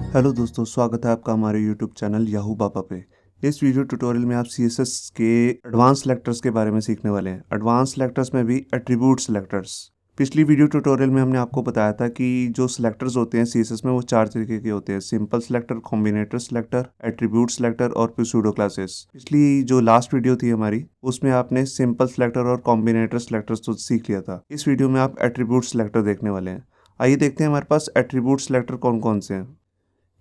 Hello दोस्तों, स्वागत है आपका हमारे यूट्यूब चैनल याहू बापा पे। इस वीडियो ट्यूटोरियल में आप CSS के एडवांस सेलेक्टर्स के बारे में सीखने वाले हैं। एडवांस सेलेक्टर्स में भी एट्रीब्यूट सेलेक्टर्स। पिछली वीडियो ट्यूटोरियल में हमने आपको बताया था कि जो सेलेक्टर्स होते हैं CSS में वो 4 तरीके के होते हैं: simple selector, combinator selector, attribute selector और फिर सूडो क्लासेस। पिछली जो लास्ट वीडियो थी हमारी, उसमें आपने सिंपल सेलेक्टर और कॉम्बिनेटर सेलेक्टर्स तो सीख लिया था। इस वीडियो में आप एट्रीब्यूट सेलेक्टर देखने वाले हैं। आइए देखते हैं हमारे पास एट्रीब्यूट सेलेक्टर कौन कौन से हैं।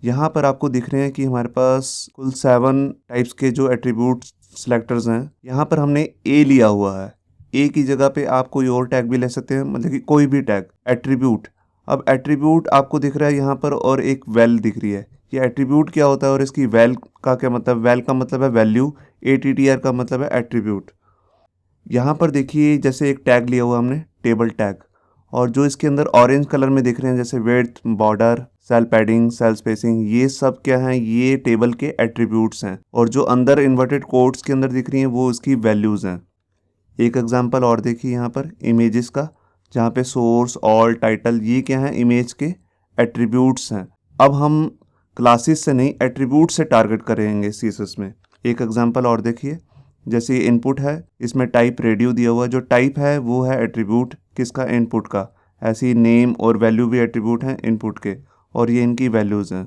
यहाँ पर आपको दिख रहे हैं कि हमारे पास कुल 7 टाइप्स के जो एट्रीब्यूट सेलेक्टर्स हैं। यहाँ पर हमने ए लिया हुआ है। ए की जगह पे आप कोई और टैग भी ले सकते हैं, मतलब कि कोई भी टैग एट्रीब्यूट। अब एट्रीब्यूट आपको दिख रहा है यहाँ पर और एक वैल दिख रही है। ये एट्रीब्यूट क्या होता है और इसकी वैल का क्या मतलब? वैल का मतलब है वैल्यू, ATTR का मतलब है एट्रीब्यूट। यहाँ पर देखिए जैसे एक टैग लिया हुआ हमने, टेबल टैग, और जो इसके अंदर ऑरेंज कलर में दिख रहे हैं जैसे width, border, cell padding, cell spacing, ये सब क्या हैं? ये टेबल के एट्रीब्यूट्स हैं। और जो अंदर इन्वर्टेड कोट्स के अंदर दिख रही हैं वो इसकी वैल्यूज़ हैं। एक एग्जांपल और देखिए यहाँ पर इमेजेस का, जहाँ पे सोर्स, ऑल, टाइटल, ये क्या है? इमेज के एट्रीब्यूट्स हैं। अब हम क्लासेस से नहीं, एट्रीब्यूट से टारगेट करेंगे CSS में। एक एग्जांपल और देखिए, जैसे ये इनपुट है, इसमें टाइप रेडियो दिया हुआ है। जो टाइप है वो है एट्रीब्यूट किसका? इनपुट का। ऐसे ही नेम और वैल्यू भी एट्रीब्यूट हैं इनपुट के, और ये इनकी वैल्यूज़ हैं।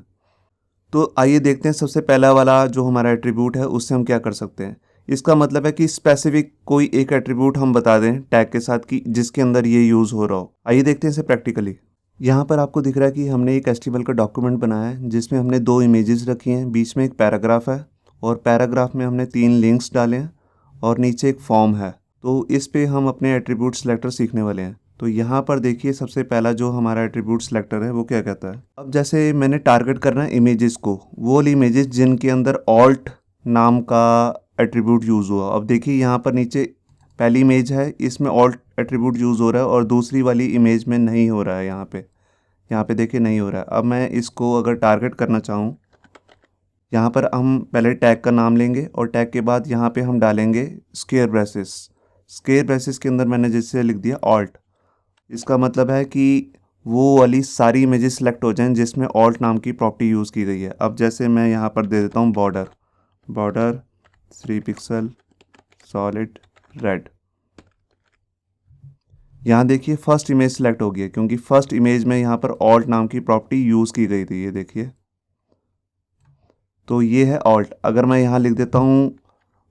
तो आइए देखते हैं सबसे पहला वाला जो हमारा एट्रीब्यूट है उससे हम क्या कर सकते हैं। इसका मतलब है कि स्पेसिफिक कोई एक एट्रीब्यूट हम बता दें टैग के साथ कि जिसके अंदर ये यूज़ हो रहा हो। आइए देखते हैं इसे प्रैक्टिकली। यहाँ पर आपको दिख रहा है कि हमने एक HTML का डॉक्यूमेंट बनाया है जिसमें हमने 2 इमेजेस रखी हैं, बीच में एक पैराग्राफ है, और पैराग्राफ में हमने 3 लिंक्स डाले हैं, और नीचे एक फॉर्म है। तो इस पे हम अपने एट्रीब्यूट सेलेक्टर सीखने वाले हैं। तो यहाँ पर देखिए सबसे पहला जो हमारा एट्रीब्यूट सेलेक्टर है वो क्या कहता है। अब जैसे मैंने टारगेट करना है इमेजेस को, वो वाली इमेजेस जिनके अंदर ऑल्ट नाम का एट्रीब्यूट यूज़ हुआ। अब देखिए यहाँ पर नीचे पहली इमेज है, इसमें ऑल्ट एट्रीब्यूट यूज़ हो रहा है, और दूसरी वाली इमेज में नहीं हो रहा है। यहाँ पे देखिए नहीं हो रहा है। अब मैं इसको अगर टारगेट करना चाहूँ, यहाँ पर हम पहले टैग का नाम लेंगे और टैग के बाद यहाँ पे हम डालेंगे स्क्वेयर ब्रेसेस। स्क्वेयर ब्रेसेस के अंदर मैंने जैसे लिख दिया ऑल्ट। इसका मतलब है कि वो वाली सारी इमेजेस सेलेक्ट हो जाएं जिसमें ऑल्ट नाम की प्रॉपर्टी यूज़ की गई है। अब जैसे मैं यहाँ पर दे देता हूँ border, border 3 pixel solid red. यहाँ देखिए फर्स्ट इमेज सेलेक्ट हो गई है क्योंकि फर्स्ट इमेज में यहाँ पर ऑल्ट नाम की प्रॉपर्टी यूज़ की गई थी। ये देखिए, तो ये है ऑल्ट। अगर मैं यहाँ लिख देता हूँ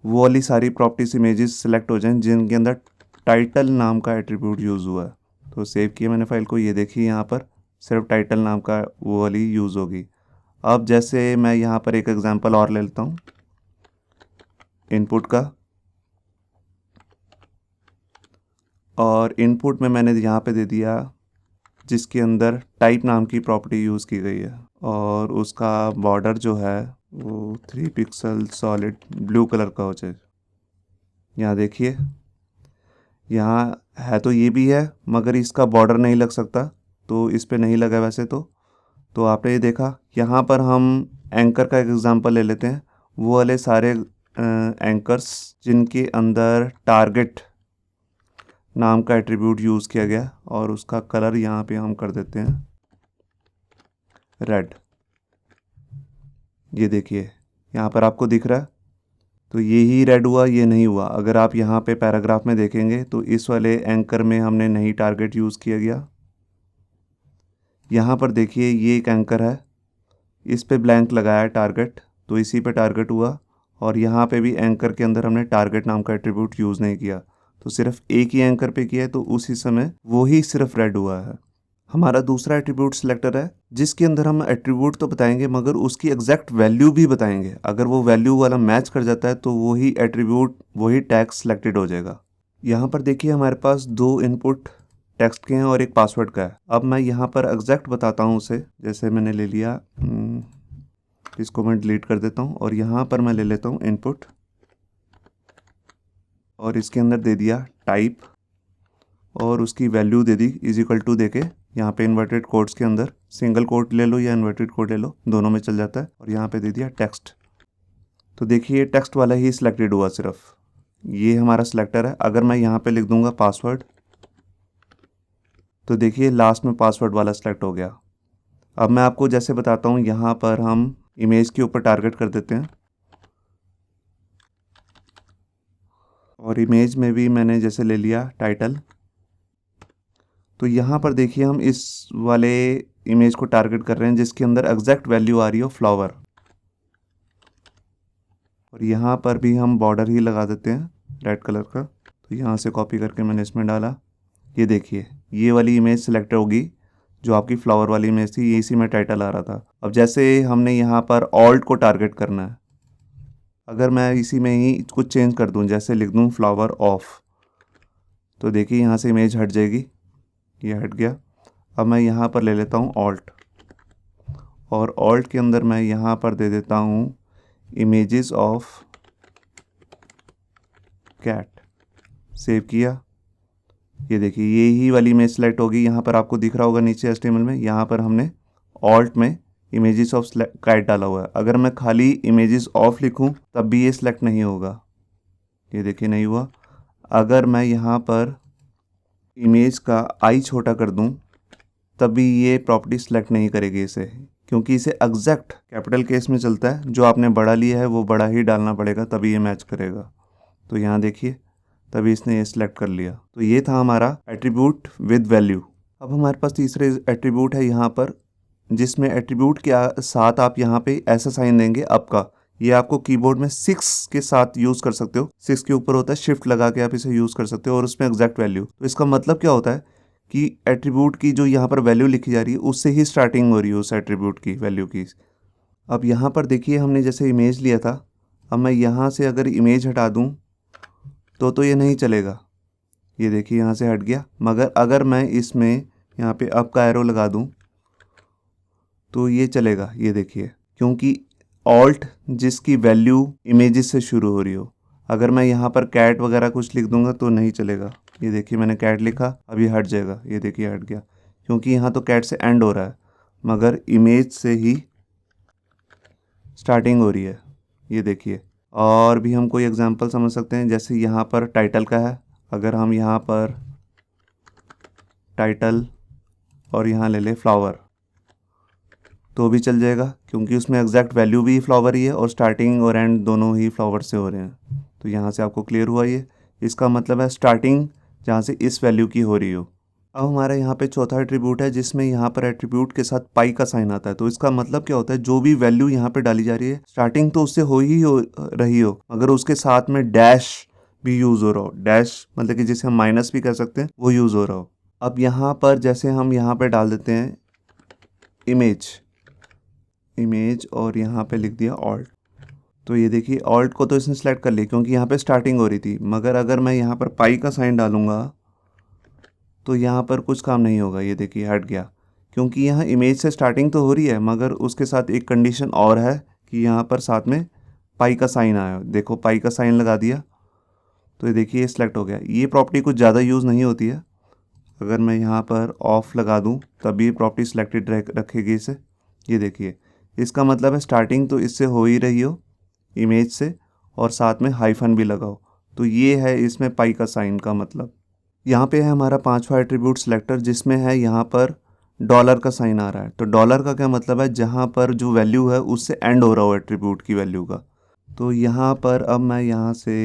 वो वाली सारी प्रॉपर्टीज इमेजेस सेलेक्ट हो जाएं जिनके अंदर टाइटल नाम का एट्रीब्यूट यूज़ हुआ है। तो सेव किया मैंने फाइल को, ये देखिए यहाँ पर सिर्फ टाइटल नाम का वो वाली यूज़ होगी। अब जैसे मैं यहाँ पर एक एग्जांपल और ले लेता हूँ इनपुट का, और इनपुट में मैंने यहाँ पे दे दिया जिसके अंदर टाइप नाम की प्रॉपर्टी यूज़ की गई है, और उसका बॉर्डर जो है वो 3 पिक्सल सॉलिड ब्लू कलर का हो जाए। यहाँ देखिए, यहाँ है तो ये भी है मगर इसका बॉर्डर नहीं लग सकता, तो इस पे नहीं लगा वैसे तो आपने ये देखा। यहाँ पर हम एंकर का एक एग्जांपल ले लेते हैं, वो वाले सारे एंकर्स जिनके अंदर टारगेट नाम का एट्रीब्यूट यूज़ किया गया, और उसका कलर यहाँ पे हम कर देते हैं रेड। ये देखिए यहाँ पर आपको दिख रहा है, तो ये ही रेड हुआ, ये नहीं हुआ। अगर आप यहाँ पे पैराग्राफ में देखेंगे तो इस वाले एंकर में हमने नहीं टारगेट यूज़ किया गया। यहाँ पर देखिए ये एक एंकर है, इस पे ब्लैंक लगाया है टारगेट, तो इसी पे टारगेट हुआ। और यहाँ पे भी एंकर के अंदर हमने टारगेट नाम का एट्रीब्यूट यूज़ नहीं किया, तो सिर्फ एक ही एंकर पे किया है, तो उसी समय वो ही सिर्फ रेड हुआ है। हमारा दूसरा एट्रीब्यूट सिलेक्टर है जिसके अंदर हम एट्रीब्यूट तो बताएंगे मगर उसकी एग्जैक्ट वैल्यू भी बताएंगे। अगर वो वैल्यू वाला मैच कर जाता है तो वही एट्रीब्यूट, वही टैग सिलेक्टेड हो जाएगा। यहाँ पर देखिए हमारे पास 2 इनपुट टेक्स्ट के हैं और एक पासवर्ड का है। अब मैं यहाँ पर एग्जैक्ट बताता हूँ उसे। जैसे मैंने ले लिया, इसको मैं डिलीट कर देता हूँ, और यहाँ पर मैं ले लेता हूँ इनपुट, और इसके अंदर दे दिया टाइप, और उसकी वैल्यू दे दी = दे के। यहाँ पे इन्वर्टेड कोट्स के अंदर सिंगल कोट ले लो या इन्वर्टेड कोट ले लो, दोनों में चल जाता है, और यहाँ पे दे दिया टेक्स्ट। तो देखिए टेक्स्ट वाला ही सिलेक्टेड हुआ, सिर्फ ये हमारा सिलेक्टर है। अगर मैं यहाँ पे लिख दूंगा पासवर्ड, तो देखिए लास्ट में पासवर्ड वाला सिलेक्ट हो गया। अब मैं आपको जैसे बताता हूँ, यहाँ पर हम इमेज के ऊपर टारगेट कर देते हैं और इमेज में भी मैंने जैसे ले लिया टाइटल। तो यहाँ पर देखिए हम इस वाले इमेज को टारगेट कर रहे हैं जिसके अंदर एग्जैक्ट वैल्यू आ रही हो फ्लावर, और यहाँ पर भी हम बॉर्डर ही लगा देते हैं रेड कलर का। तो यहाँ से कॉपी करके मैंने इसमें डाला। ये देखिए ये वाली इमेज सेलेक्ट होगी जो आपकी फ्लावर वाली इमेज थी, ये इसी में टाइटल आ रहा था। अब जैसे हमने यहाँ पर ऑल्ट को टारगेट करना है, अगर मैं इसी में ही कुछ चेंज कर दूँ, जैसे लिख दूँ फ्लावर ऑफ, तो देखिए यहाँ से इमेज हट जाएगी, ये हट गया। अब मैं यहाँ पर ले लेता हूँ ऑल्ट, और ऑल्ट के अंदर मैं यहाँ पर दे देता हूँ इमेजेस ऑफ कैट। सेव किया। ये देखिए यही वाली इमेज सेलेक्ट होगी, यहाँ पर आपको दिख रहा होगा नीचे HTML में, यहाँ पर हमने ऑल्ट में इमेजेस ऑफ कैट डाला हुआ है। अगर मैं खाली इमेजेस ऑफ लिखूँ तब भी ये सिलेक्ट नहीं होगा, ये देखिए नहीं हुआ। अगर मैं यहाँ पर इमेज का आई छोटा कर दूँ तब भी ये प्रॉपर्टी सेलेक्ट नहीं करेगी इसे, क्योंकि इसे एग्जैक्ट कैपिटल केस में चलता है, जो आपने बड़ा लिया है वो बड़ा ही डालना पड़ेगा तभी ये मैच करेगा। तो यहाँ देखिए तभी इसने ये सिलेक्ट कर लिया। तो ये था हमारा एट्रीब्यूट विद वैल्यू। अब हमारे पास तीसरे एट्रीब्यूट है यहाँ पर, जिसमें एट्रीब्यूट के साथ आप यहाँ पे ऐसा साइन देंगे अप का। ये आपको कीबोर्ड में 6 के साथ यूज़ कर सकते हो, 6 के ऊपर होता है, शिफ्ट लगा के आप इसे यूज़ कर सकते हो, और उसमें एग्जैक्ट वैल्यू। तो इसका मतलब क्या होता है कि एट्रीब्यूट की जो यहाँ पर वैल्यू लिखी जा रही है उससे ही स्टार्टिंग हो रही है उस एट्रीब्यूट की वैल्यू की। अब यहाँ पर देखिए हमने जैसे इमेज लिया था, अब मैं यहाँ से अगर इमेज हटा दूँ तो ये नहीं चलेगा। ये देखिए यहाँ से हट गया, मगर अगर मैं इसमें यहाँ पे अप का एरो लगा दूँ तो ये चलेगा। ये देखिए क्योंकि ऑल्ट जिसकी वैल्यू इमेजेस से शुरू हो रही हो, अगर मैं यहाँ पर कैट वगैरह कुछ लिख दूंगा तो नहीं चलेगा। ये देखिए मैंने कैट लिखा, अभी हट जाएगा, ये देखिए हट गया, क्योंकि यहाँ तो कैट से एंड हो रहा है मगर इमेज से ही स्टार्टिंग हो रही है। ये देखिए और भी हम कोई एग्जांपल समझ सकते हैं, जैसे यहाँ पर टाइटल का है, अगर हम यहाँ पर टाइटल और यहाँ ले ले फ्लावर तो भी चल जाएगा, क्योंकि उसमें एग्जैक्ट वैल्यू भी फ्लावर ही है और स्टार्टिंग और एंड दोनों ही फ्लावर से हो रहे हैं। तो यहाँ से आपको क्लियर हुआ ये, इसका मतलब है स्टार्टिंग जहाँ से इस वैल्यू की हो रही हो। अब हमारा यहाँ पे चौथा एट्रीब्यूट है जिसमें यहाँ पर एट्रीब्यूट के साथ पाई का साइन आता है। तो इसका मतलब क्या होता है, जो भी वैल्यू यहाँ पे डाली जा रही है स्टार्टिंग तो उससे हो रही हो मगर उसके साथ में डैश भी यूज़ हो रहा हो। डैश मतलब कि जिसे हम माइनस भी कर सकते हैं, वो यूज़ हो रहा हो। अब यहाँ पर जैसे हम यहाँ पे डाल देते हैं इमेज और यहाँ पे लिख दिया ऑल्ट, तो ये देखिए ऑल्ट को तो इसने सेलेक्ट कर लिया क्योंकि यहाँ पे स्टार्टिंग हो रही थी, मगर अगर मैं यहाँ पर पाई का साइन डालूंगा तो यहाँ पर कुछ काम नहीं होगा। ये देखिए हट गया, क्योंकि यहाँ इमेज से स्टार्टिंग तो हो रही है मगर उसके साथ एक कंडीशन और है कि यहाँ पर साथ में पाई का साइन आया। देखो पाई का साइन लगा दिया तो ये देखिए सिलेक्ट हो गया। ये प्रॉपर्टी कुछ ज़्यादा यूज़ नहीं होती है, अगर मैं यहाँ पर ऑफ लगा दूँ तभी ये प्रॉपर्टी सिलेक्टेड रखेगी इसे। ये देखिए इसका मतलब है स्टार्टिंग तो इससे हो ही रही हो इमेज से और साथ में हाइफन भी लगाओ, तो ये है इसमें पाई का साइन का मतलब। यहाँ पे है हमारा पांचवा एट्रीब्यूट सिलेक्टर, जिसमें है यहाँ पर डॉलर का साइन आ रहा है। तो डॉलर का क्या मतलब है, जहाँ पर जो वैल्यू है उससे एंड हो रहा हो एट्रीब्यूट की वैल्यू का। तो यहाँ पर अब मैं यहाँ से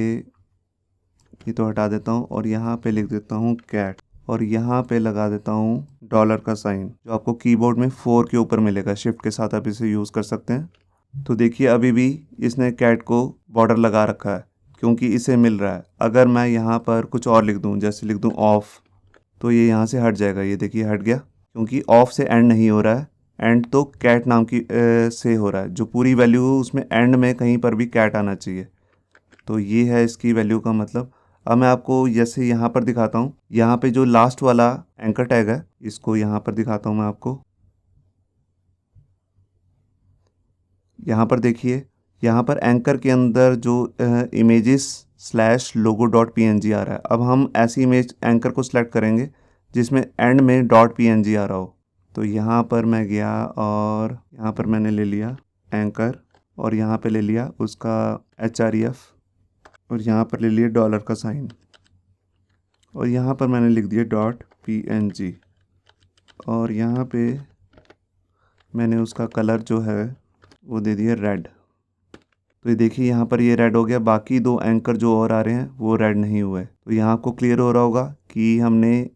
ये तो हटा देता हूँ और यहाँ पे लिख देता हूँ कैट और यहाँ पे लगा देता हूँ डॉलर का साइन, जो आपको कीबोर्ड में 4 के ऊपर मिलेगा। शिफ्ट के साथ आप इसे यूज़ कर सकते हैं। तो देखिए अभी भी इसने कैट को बॉर्डर लगा रखा है क्योंकि इसे मिल रहा है। अगर मैं यहाँ पर कुछ और लिख दूँ, जैसे लिख दूँ ऑफ, तो ये यहाँ से हट जाएगा। ये देखिए हट गया, क्योंकि ऑफ से एंड नहीं हो रहा है, एंड तो कैट नाम की से हो रहा है। जो पूरी वैल्यू हो उसमें एंड में कहीं पर भी कैट आना चाहिए। तो ये है इसकी वैल्यू का मतलब। अब मैं आपको जैसे यहाँ पर दिखाता हूँ, यहाँ पे जो लास्ट वाला एंकर टैग है इसको यहाँ पर दिखाता हूँ मैं आपको। यहाँ पर देखिए यहाँ पर एंकर के अंदर जो images/logo.png आ रहा है। अब हम ऐसी इमेज एंकर को सिलेक्ट करेंगे जिसमें एंड में .png आ रहा हो। तो यहाँ पर मैं गया और यहाँ पर मैंने ले लिया एंकर और यहाँ पे ले लिया उसका href और यहाँ पर ले लिया डॉलर का साइन और यहाँ पर मैंने लिख दिया .png और यहाँ पे मैंने उसका कलर जो है वो दे दिया रेड। तो ये देखिए यहाँ पर ये रेड हो गया, बाकी 2 एंकर जो और आ रहे हैं वो रेड नहीं हुए। तो यहाँ आपको क्लियर हो रहा होगा कि हमने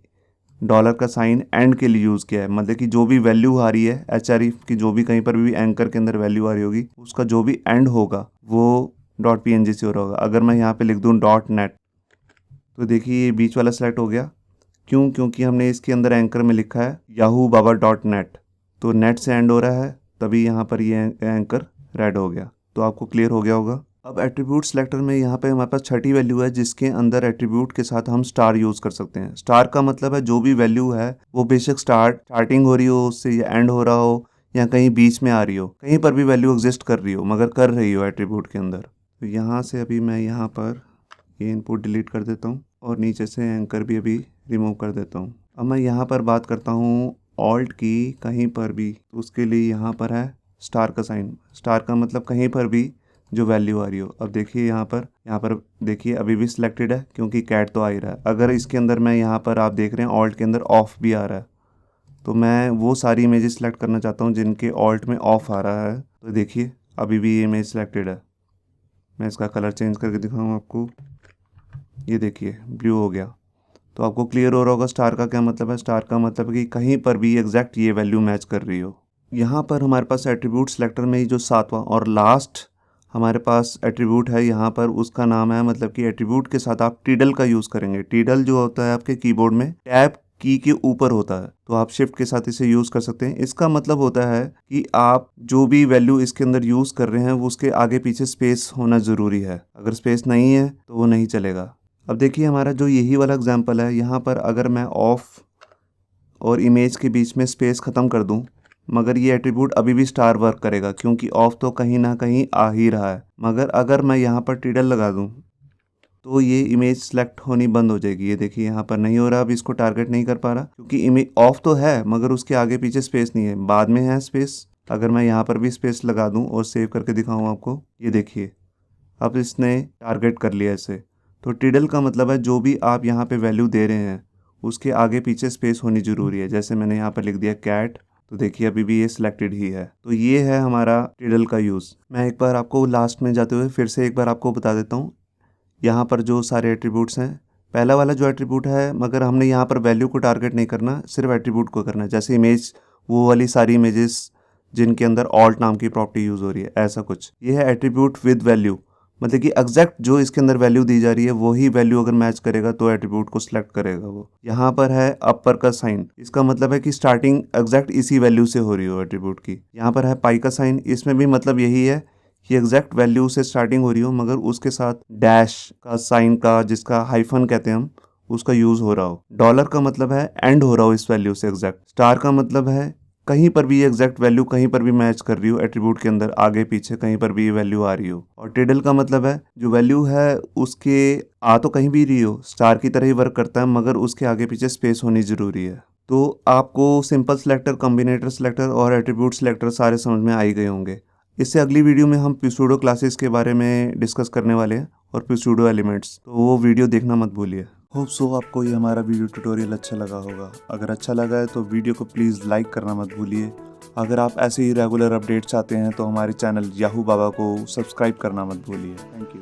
डॉलर का साइन एंड के लिए यूज़ किया है, मतलब कि जो भी वैल्यू आ रही है HREF की, जो भी कहीं पर भी एंकर के अंदर वैल्यू आ रही होगी, उसका जो भी एंड होगा वो .png से हो रहा होगा। अगर मैं यहाँ पे लिख दूँ .net, तो देखिए ये बीच वाला सेलेक्ट हो गया। क्यों? क्योंकि हमने इसके अंदर एंकर में लिखा है yahoo-baba.net, तो नेट से एंड हो रहा है, तभी यहाँ पर ये एंकर रेड हो गया। तो आपको क्लियर हो गया होगा। अब एट्रीब्यूट सेलेक्टर में यहाँ पे हमारे पास छठी वैल्यू है, जिसके अंदर एट्रीब्यूट के साथ हम स्टार यूज़ कर सकते हैं। स्टार का मतलब है जो भी वैल्यू है वो बेशक स्टार्टिंग हो रही हो उससे, या एंड हो रहा हो, या कहीं बीच में आ रही हो, कहीं पर भी वैल्यू एग्जिस्ट कर रही हो, मगर कर रही हो एट्रीब्यूट के अंदर। तो यहाँ से अभी मैं यहाँ पर ये इनपुट डिलीट कर देता हूँ और नीचे से एंकर भी अभी रिमूव कर देता हूँ। अब मैं यहाँ पर बात करता हूँ ऑल्ट की कहीं पर भी, तो उसके लिए यहाँ पर है स्टार का साइन। स्टार का मतलब कहीं पर भी जो वैल्यू आ रही हो। अब देखिए यहाँ पर देखिए अभी भी सिलेक्टेड है क्योंकि कैट तो आ ही रहा है। अगर इसके अंदर मैं यहाँ पर आप देख रहे हैं ऑल्ट के अंदर ऑफ भी आ रहा है, तो मैं वो सारी इमेजेस सेलेक्ट करना चाहता हूँ जिनके ऑल्ट में ऑफ आ रहा है। तो देखिए अभी भी ये इमेज सिलेक्टेड है। मैं इसका कलर चेंज करके दिखाऊँ आपको, ये देखिए ब्लू हो गया। तो आपको क्लियर हो रहा होगा स्टार का क्या मतलब है। स्टार का मतलब है कि कहीं पर भी एग्जैक्ट ये वैल्यू मैच कर रही हो। यहाँ पर हमारे पास एट्रीब्यूट सेलेक्टर में ही जो 7वां और लास्ट हमारे पास एट्रीब्यूट है, यहाँ पर उसका नाम है, मतलब कि एट्रीब्यूट के साथ आप टिडल का यूज़ करेंगे। टिडल जो होता है आपके कीबोर्ड में टैब की के ऊपर होता है, तो आप शिफ्ट के साथ इसे यूज़ कर सकते हैं। इसका मतलब होता है कि आप जो भी वैल्यू इसके अंदर यूज़ कर रहे हैं वो उसके आगे पीछे स्पेस होना ज़रूरी है। अगर स्पेस नहीं है तो वो नहीं चलेगा। अब देखिए हमारा जो यही वाला एग्जाम्पल है, यहाँ पर अगर मैं ऑफ और इमेज के बीच में स्पेस ख़त्म कर दूँ, मगर ये एट्रीब्यूट अभी भी स्टार वर्क करेगा क्योंकि ऑफ तो कहीं ना कहीं आ ही रहा है। मगर अगर मैं यहाँ पर टिडल लगा दूँ तो ये इमेज सेलेक्ट होनी बंद हो जाएगी। ये देखिए यहाँ पर नहीं हो रहा, अभी इसको टारगेट नहीं कर पा रहा क्योंकि इमेज ऑफ तो है मगर उसके आगे पीछे स्पेस नहीं है, बाद में है स्पेस। अगर मैं यहाँ पर भी स्पेस लगा दूँ और सेव करके दिखाऊँ आपको, ये देखिए अब इसने टारगेट कर लिया इसे। तो टिडल का मतलब है जो भी आप यहाँ पे वैल्यू दे रहे हैं उसके आगे पीछे स्पेस होनी ज़रूरी है। जैसे मैंने यहाँ पर लिख दिया कैट, तो देखिए अभी भी ये सिलेक्टेड ही है। तो ये है हमारा टिडल का यूज़। मैं एक बार आपको लास्ट में जाते हुए फिर से एक बार आपको बता देता हूँ यहाँ पर जो सारे एट्रीब्यूट्स हैं। पहला वाला जो एट्रीब्यूट है, मगर हमने यहाँ पर वैल्यू को टारगेट नहीं करना, सिर्फ एट्रीब्यूट को करना है। जैसे इमेज, वो वाली सारी इमेजेस जिनके अंदर ऑल्ट नाम की प्रॉपर्टी यूज़ हो रही है, ऐसा कुछ। ये है एट्रीब्यूट विद वैल्यू, मतलब कि एग्जैक्ट जो इसके अंदर वैल्यू दी जा रही है वही वैल्यू अगर मैच करेगा तो एट्रीब्यूट को सिलेक्ट करेगा वो। यहाँ पर है अपर का साइन, इसका मतलब है कि स्टार्टिंग एग्जैक्ट इसी वैल्यू से हो रही हो एट्रीब्यूट की। यहाँ पर है पाई का साइन, इसमें भी मतलब यही है कि एग्जैक्ट वैल्यू से स्टार्टिंग हो रही हो मगर उसके साथ डैश का साइन का, जिसका हाइफन कहते हैं हम, उसका यूज़ हो रहा हो। डॉलर का मतलब है एंड हो रहा हो इस वैल्यू से एग्जैक्ट। स्टार का मतलब है कहीं पर भी एग्जैक्ट वैल्यू कहीं पर भी मैच कर रही हो एट्रीब्यूट के अंदर, आगे पीछे कहीं पर भी ये वैल्यू आ रही हो। और टिडल का मतलब है जो वैल्यू है उसके आ तो कहीं भी रही हो, स्टार की तरह ही वर्क करता है मगर उसके आगे पीछे स्पेस होनी ज़रूरी है। तो आपको सिंपल सेलेक्टर, कॉम्बिनेटर सेलेक्टर और एट्रीब्यूट सेलेक्टर सारे समझ में आ ही गए होंगे। इससे अगली वीडियो में हम प्यूसूडो क्लासेस के बारे में डिस्कस करने वाले हैं और प्यूसूडो एलिमेंट्स, तो वो वीडियो देखना मत भूलिए। होप सो आपको ये हमारा वीडियो ट्यूटोरियल अच्छा लगा होगा। अगर अच्छा लगा है तो वीडियो को प्लीज़ लाइक करना मत भूलिए। अगर आप ऐसे ही रेगुलर अपडेट चाहते हैं तो हमारे चैनल याहू बाबा को सब्सक्राइब करना मत भूलिए। Thank you.